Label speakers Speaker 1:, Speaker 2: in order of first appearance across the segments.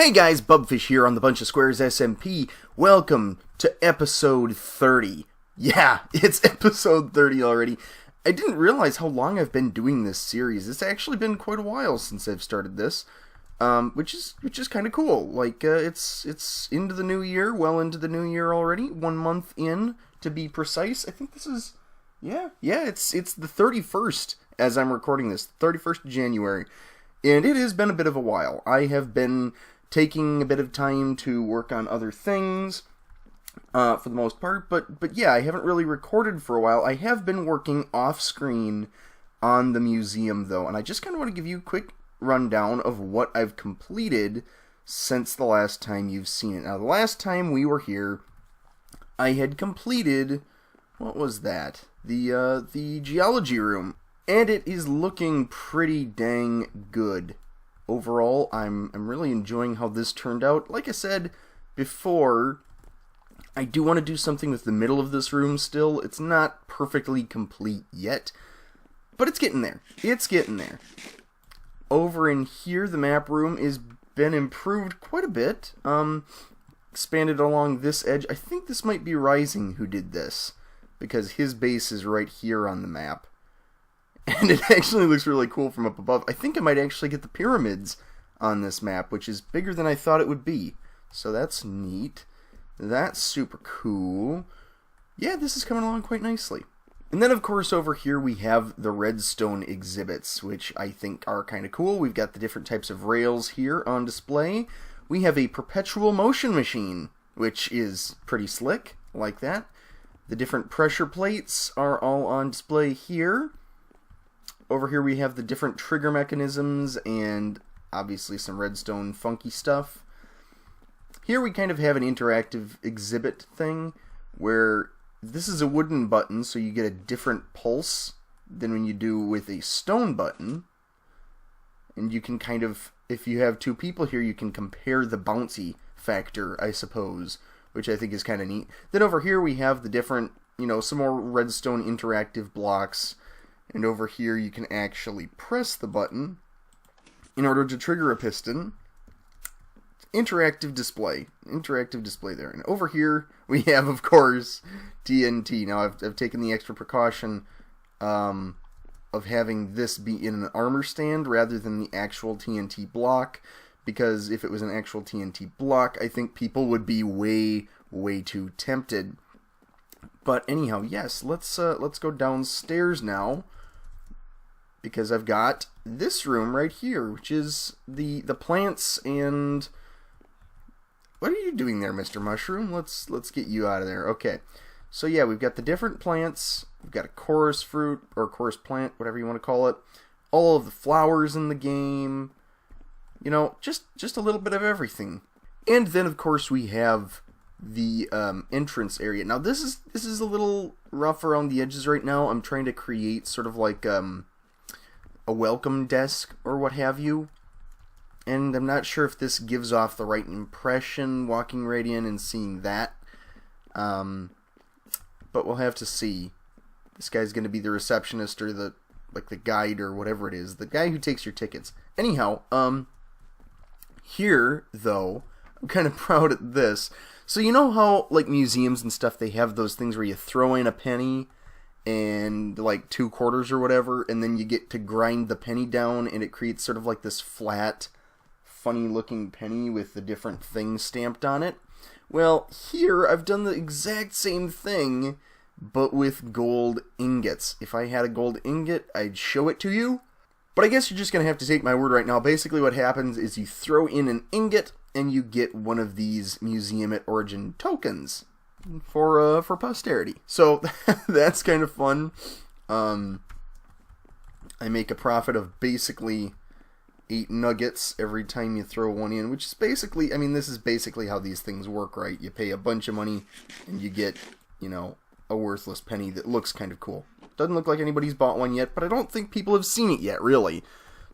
Speaker 1: Hey guys, Bubfish here on the BunchaSquares SMP. Welcome to episode 30. Yeah, it's episode 30 already. I didn't realize how long I've been doing this series. It's actually been quite a while since I've started this, which is kind of cool. Like it's into the new year, well into the new year already. 1 month in, to be precise. I think this is it's the 31st as I'm recording this, 31st of January, and it has been a bit of a while. I have been taking a bit of time to work on other things, for the most part, but yeah, I haven't really recorded for a while. I have been working off-screen on the museum, though, and I just kind of want to give you a quick rundown of what I've completed since the last time you've seen it. Now, the last time we were here, I had completed, what was that? The geology room, and it is looking pretty dang good. Overall, I'm really enjoying how this turned out. Like I said before, I do want to do something with the middle of this room still. It's not perfectly complete yet, but it's getting there. It's getting there. Over in here, the map room has been improved quite a bit. Expanded along this edge. I think this might be Rising who did this, because his base is right here on the map. And it actually looks really cool from up above. I think I might actually get the pyramids on this map, which is bigger than I thought it would be. So that's neat. That's super cool. Yeah, this is coming along quite nicely. And then, of course, over here we have the redstone exhibits, which I think are kind of cool. We've got the different types of rails here on display. We have a perpetual motion machine, which is pretty slick, like that. The different pressure plates are all on display here. Over here we have the different trigger mechanisms and obviously some redstone funky stuff. Here we kind of have an interactive exhibit thing where this is a wooden button, so you get a different pulse than when you do with a stone button. And you can kind of, if you have two people here, you can compare the bouncy factor, I suppose, which I think is kind of neat. Then over here we have the different, some more redstone interactive blocks. And over here you can actually press the button in order to trigger a piston. Interactive display there. And over here we have, of course, TNT. Now I've taken the extra precaution of having this be in an armor stand rather than the actual TNT block, because if it was an actual TNT block, I think people would be way too tempted. But anyhow, yes, let's go downstairs now, because I've got this room right here, which is the plants and... What are you doing there, Mr. Mushroom? Let's get you out of there. Okay. So yeah, we've got the different plants. We've got a chorus fruit, or chorus plant, whatever you want to call it. All of the flowers in the game. Just a little bit of everything. And then, of course, we have the entrance area. Now, this is a little rough around the edges right now. I'm trying to create sort of like a welcome desk or what have you. And I'm not sure if this gives off the right impression, walking right in and seeing that. But we'll have to see. This guy's going to be the receptionist or the guide or whatever it is. The guy who takes your tickets. Anyhow, here, though, I'm kind of proud of this. So you know how, like, museums and stuff, they have those things where you throw in a penny and, like, 2 quarters or whatever, and then you get to grind the penny down, and it creates sort of like this flat, funny-looking penny with the different things stamped on it? Well, here I've done the exact same thing, but with gold ingots. If I had a gold ingot, I'd show it to you. But I guess you're just going to have to take my word right now. Basically what happens is you throw in an ingot, and you get one of these Museum at Origin tokens for posterity. So that's kind of fun. I make a profit of basically 8 nuggets every time you throw one in, which is basically, this is basically how these things work, right? You pay a bunch of money and you get, a worthless penny that looks kind of cool. Doesn't look like anybody's bought one yet, but I don't think people have seen it yet, really.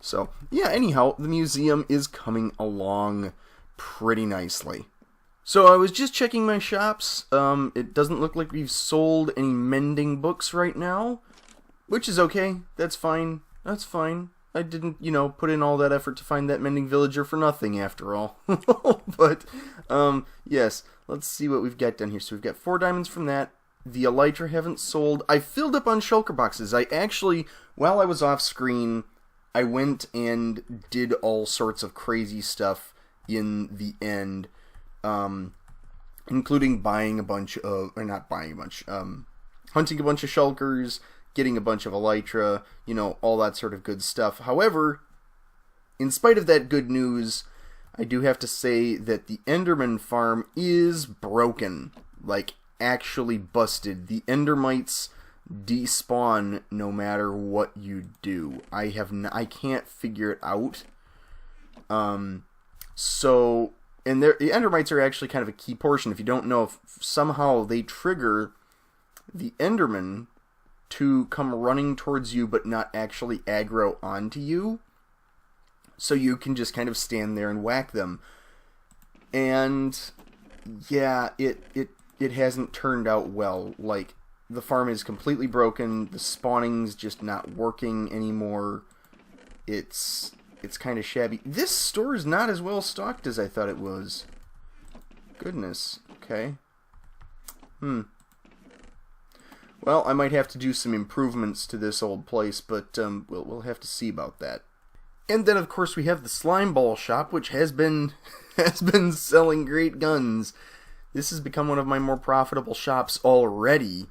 Speaker 1: So, yeah, anyhow, the museum is coming along pretty nicely. So I was just checking my shops. It doesn't look like we've sold any mending books right now, which is okay. That's fine. I didn't, put in all that effort to find that mending villager for nothing after all. But, yes, let's see what we've got down here. So we've got 4 diamonds from that. The elytra haven't sold. I filled up on shulker boxes. I actually, while I was off screen, I went and did all sorts of crazy stuff in the end, including buying a bunch of, or not buying a bunch, hunting a bunch of shulkers, getting a bunch of elytra, all that sort of good stuff. However, in spite of that good news, I do have to say that the Enderman farm is broken. Like, actually busted. The Endermites despawn no matter what you do. I can't figure it out. So, and the Endermites are actually kind of a key portion. If you don't know, if somehow they trigger the Enderman to come running towards you but not actually aggro onto you, so you can just kind of stand there and whack them. And yeah, it hasn't turned out well. Like, the farm is completely broken, the spawning's just not working anymore. It's kind of shabby. This store is not as well stocked as I thought it was. Goodness. Okay. Well, I might have to do some improvements to this old place, but we'll have to see about that. And then, of course, we have the slime ball shop, which has been selling great guns. This has become one of my more profitable shops already,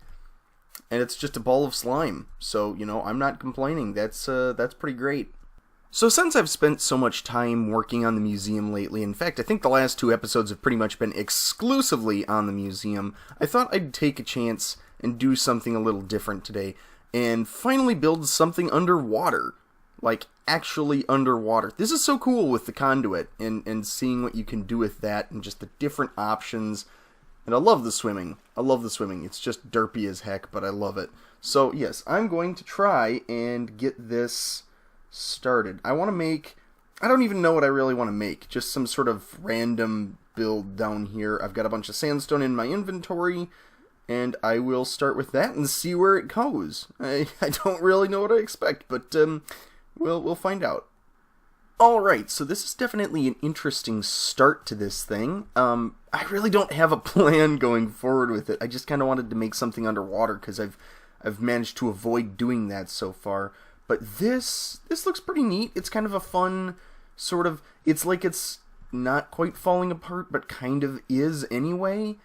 Speaker 1: and it's just a ball of slime. So, I'm not complaining. That's pretty great. So since I've spent so much time working on the museum lately, in fact, I think the last 2 episodes have pretty much been exclusively on the museum, I thought I'd take a chance and do something a little different today, and finally build something underwater. Like, actually underwater. This is so cool with the conduit, and seeing what you can do with that, and just the different options. And I love the swimming. It's just derpy as heck, but I love it. So, yes, I'm going to try and get this started. I don't even know what I really want to make. Just some sort of random build down here. I've got a bunch of sandstone in my inventory, and I will start with that and see where it goes. I don't really know what I expect, but we'll find out. Alright, so this is definitely an interesting start to this thing. I really don't have a plan going forward with it. I just kind of wanted to make something underwater because I've managed to avoid doing that so far. But this looks pretty neat. It's kind of a fun sort of, it's like it's not quite falling apart, but kind of is anyway.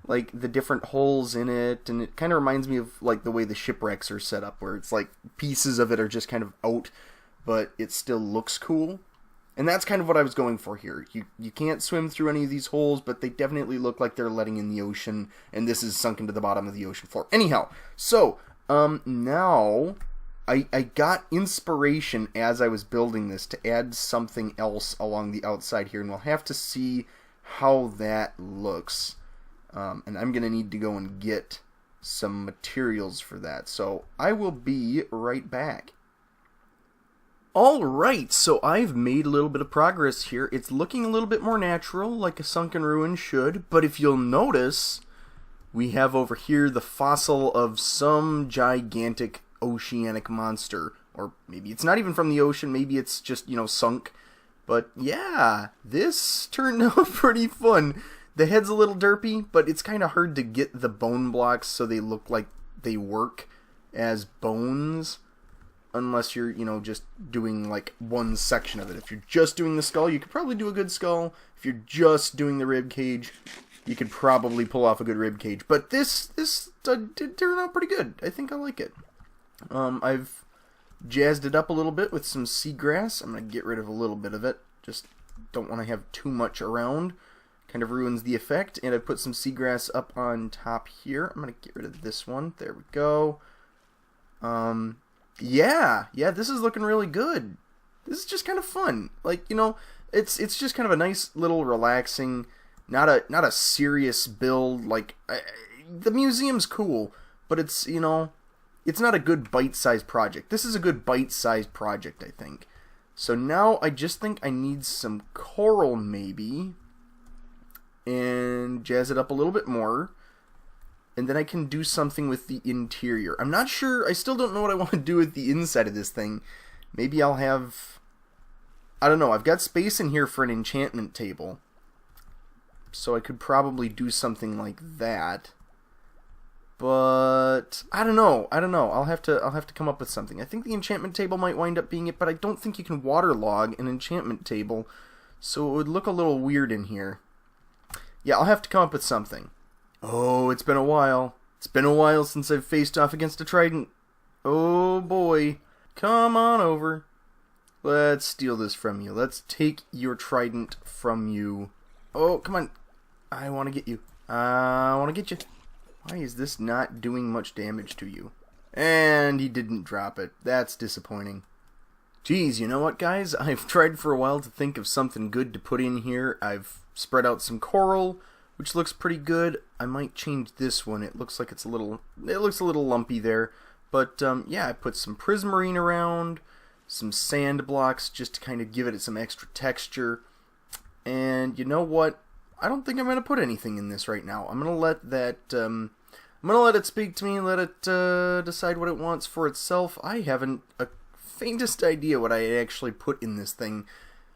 Speaker 1: Like, the different holes in it, and it kind of reminds me of, like, the way the shipwrecks are set up, where it's like pieces of it are just kind of out, but it still looks cool. And that's kind of what I was going for here. You can't swim through any of these holes, but they definitely look like they're letting in the ocean, and this is sunk into the bottom of the ocean floor. Anyhow, so, now I got inspiration as I was building this to add something else along the outside here, and we'll have to see how that looks. And I'm going to need to go and get some materials for that. So I will be right back. Alright, so I've made a little bit of progress here. It's looking a little bit more natural, like a sunken ruin should. But if you'll notice, we have over here the fossil of some gigantic oceanic monster. Or maybe it's not even from the ocean, maybe it's just, sunk. But yeah, this turned out pretty fun. The head's a little derpy, but it's kind of hard to get the bone blocks so they look like they work as bones. Unless you're, just doing, like, one section of it. If you're just doing the skull, you could probably do a good skull. If you're just doing the rib cage, you could probably pull off a good rib cage. But this did turn out pretty good. I think I like it. I've jazzed it up a little bit with some seagrass. I'm going to get rid of a little bit of it. Just don't want to have too much around. Kind of ruins the effect. And I put some seagrass up on top here. I'm going to get rid of this one. There we go. Yeah, this is looking really good. This is just kind of fun. Like, it's just kind of a nice little relaxing, not a serious build. Like, the museum's cool, but it's, it's not a good bite-sized project. This is a good bite-sized project, I think. So now I just think I need some coral, maybe, and jazz it up a little bit more. And then I can do something with the interior. I'm not sure, I still don't know what I want to do with the inside of this thing. maybe I'll have... I don't know, I've got space in here for an enchantment table. So I could probably do something like that. But I don't know. I'll have to come up with something. I think the enchantment table might wind up being it, but I don't think you can waterlog an enchantment table, so it would look a little weird in here. Yeah, I'll have to come up with something. Oh, it's been a while. It's been a while since I've faced off against a trident. Oh boy. Come on over. Let's steal this from you. Let's take your trident from you. Oh, come on. I want to get you. I want to get you. Why is this not doing much damage to you? And he didn't drop it. That's disappointing. Geez, you know what, guys? I've tried for a while to think of something good to put in here. I've spread out some coral, which looks pretty good. I might change this one. It looks like it looks a little lumpy there. But yeah, I put some prismarine around, some sand blocks just to kind of give it some extra texture. And you know what? I don't think I'm going to put anything in this right now. I'm going to let that, I'm going to let it speak to me, let it decide what it wants for itself. I haven't a faintest idea what I actually put in this thing.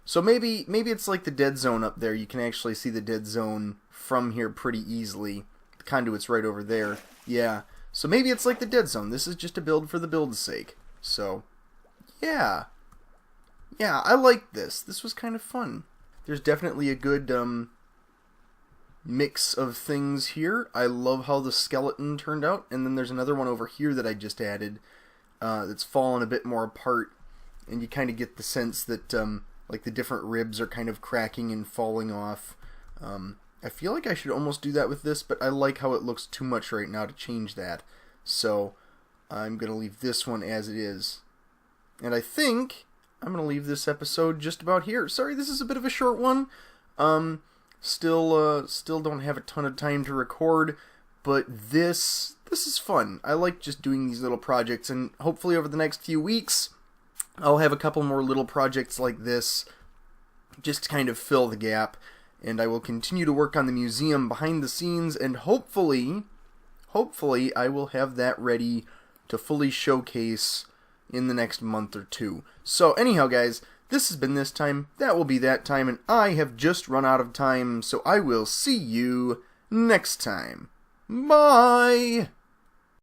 Speaker 1: So maybe it's like the dead zone up there. You can actually see the dead zone from here pretty easily. The conduit's right over there. Yeah. So maybe it's like the dead zone. This is just a build for the build's sake. So, yeah. Yeah, I like this. This was kind of fun. There's definitely a good, mix of things here. I love how the skeleton turned out, and then there's another one over here that I just added that's fallen a bit more apart, and you kind of get the sense that like the different ribs are kind of cracking and falling off. I feel like I should almost do that with this, but I like how it looks too much right now to change that, so I'm going to leave this one as it is. And I think I'm going to leave this episode just about here. Sorry, this is a bit of a short one. Still don't have a ton of time to record, but this is fun. I like just doing these little projects, and hopefully over the next few weeks, I'll have a couple more little projects like this, just to kind of fill the gap, and I will continue to work on the museum behind the scenes, and hopefully I will have that ready to fully showcase in the next month or two. So anyhow, guys, this has been this time, that will be that time, and I have just run out of time, so I will see you next time. Bye!